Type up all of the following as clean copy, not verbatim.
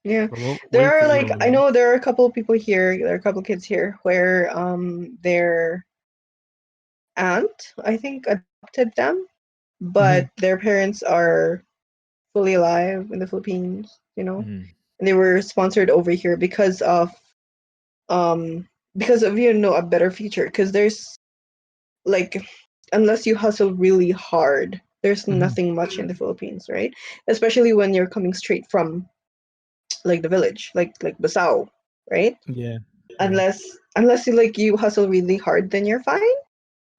Yeah. But we'll There wait are for like Italy. I know there are a couple of people here, there are a couple of kids here where their aunt, I think, adopted them, but their parents are fully alive in the Philippines, Mm-hmm. and they were sponsored over here um because of a better future, because there's like, unless you hustle really hard, there's Mm-hmm. nothing much in the Philippines, right? Especially when you're coming straight from like the village, like Basao, right? Yeah. Yeah. Unless you hustle really hard, then you're fine.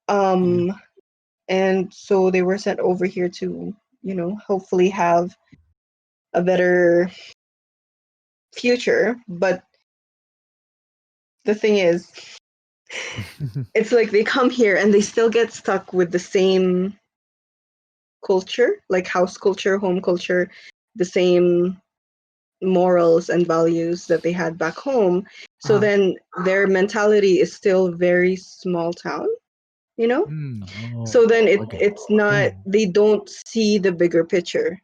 Yeah. Um, and so they were sent over here to, hopefully have a better future. But the thing is, it's like they come here and they still get stuck with the same culture, like house culture, home culture, the same morals and values that they had back home. So uh, then their mentality is still very small town, you know? So oh, then okay. it's not, Mm. they don't see the bigger picture.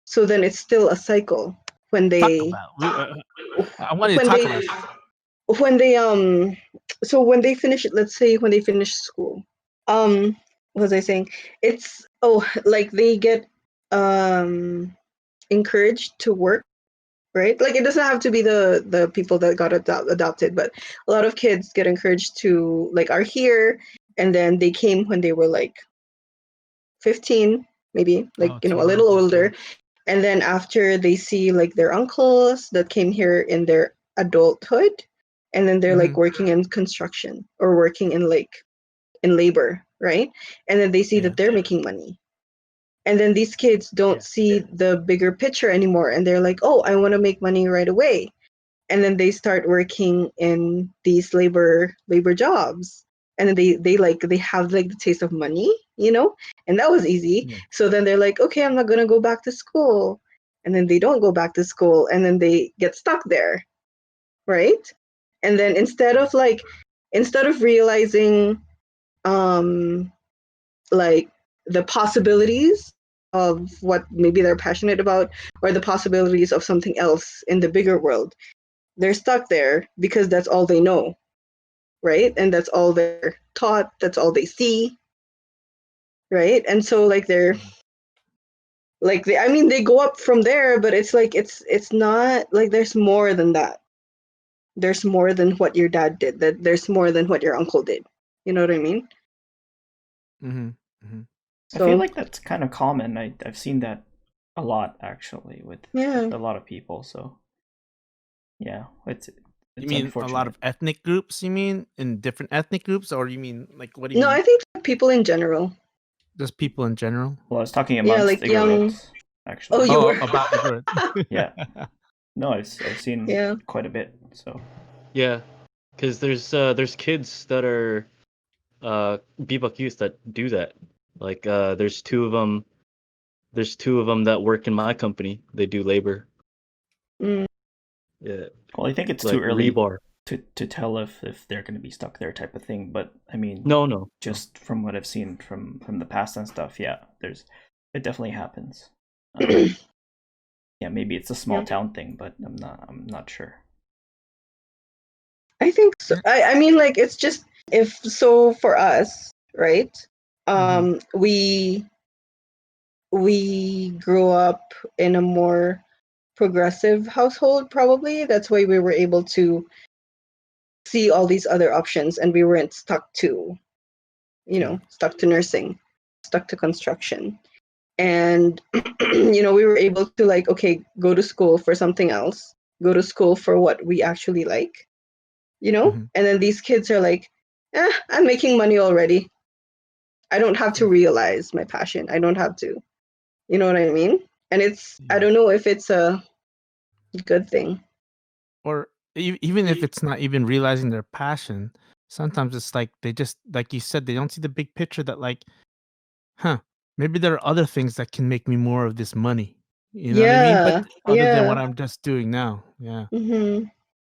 So then it's still a cycle when Talk they about. I want you to when talk they about. when they so when they finish, let's say when they finish school, um what was I saying? It's, like they get um encouraged to work, right? Like it doesn't have to be the people that got adopted, but a lot of kids get encouraged to, like, are here, and then they came when they were like 15, maybe, like, Oh, a little teenagers. Yeah. older. And then after they see like their uncles that came here in their adulthood, and then they're Mm-hmm. like working in construction or working in like in labor, right? And then they see Yeah. that they're making money. And then these kids don't Yeah. see the bigger picture anymore, and they're like, "Oh, I want to make money right away." And then they start working in these labor jobs, and then they have like the taste of money, and that was easy. Yeah. So then they're like, okay, I'm not going to go back to school. And then they don't go back to school, and then they get stuck there, right? And then instead of realizing um like the possibilities of what maybe they're passionate about, or the possibilities of something else in the bigger world, they're stuck there because that's all they know, right? And that's all they're taught, that's all they see, right? And so like they're Yeah. like I mean, they go up from there, but it's like it's not like there's more than that. There's more than what your dad did. That there's more than what your uncle did. You know what I mean? Mm-hmm. Mm-hmm. I feel So like that's kind of common. I've seen that a lot actually yeah, with a lot of people. So yeah, You it's mean a lot unfortunate. of ethnic groups? You mean in different ethnic groups, or you mean like what do you no, mean? I think people in general. Just people in general? Well, I was talking Yeah, amongst like young. Igorots Oh, actually. you Oh, were. about Igorot. Yeah, no, I've seen Yeah. quite a bit. So Yeah, because there's kids that are Bebop youth that do that. Like there's two of them. There's two of them that work in my company. They do labor. Mm. Yeah, well, I think it's too like early rebar. to tell if they're going to be stuck there type of thing. But I mean, No. just from what I've seen from the past and stuff, yeah, it definitely happens. Yeah, maybe it's a small Yeah. town thing, but I'm not sure. I think so. I mean, like, it's just, if so for us, right? Mm-hmm. We grew up in a more progressive household, probably. That's why we were able to see all these other options, and we weren't Yeah. stuck to nursing, stuck to construction. And we were able to, like, okay, go to school for something else, go to school for what we actually like, Mm-hmm. and then these kids are like, I'm making money already. I don't have to realize my passion. I don't have to, you know what I mean? And I Yeah. don't know if it's a good thing. Or even if it's not even realizing their passion, sometimes it's like they just, like you said, they don't see the big picture that, like, huh, maybe there are other things that can make me more of this money. You know what I mean? But Yeah, other than yeah. what I'm just doing now. Yeah. Mm-hmm.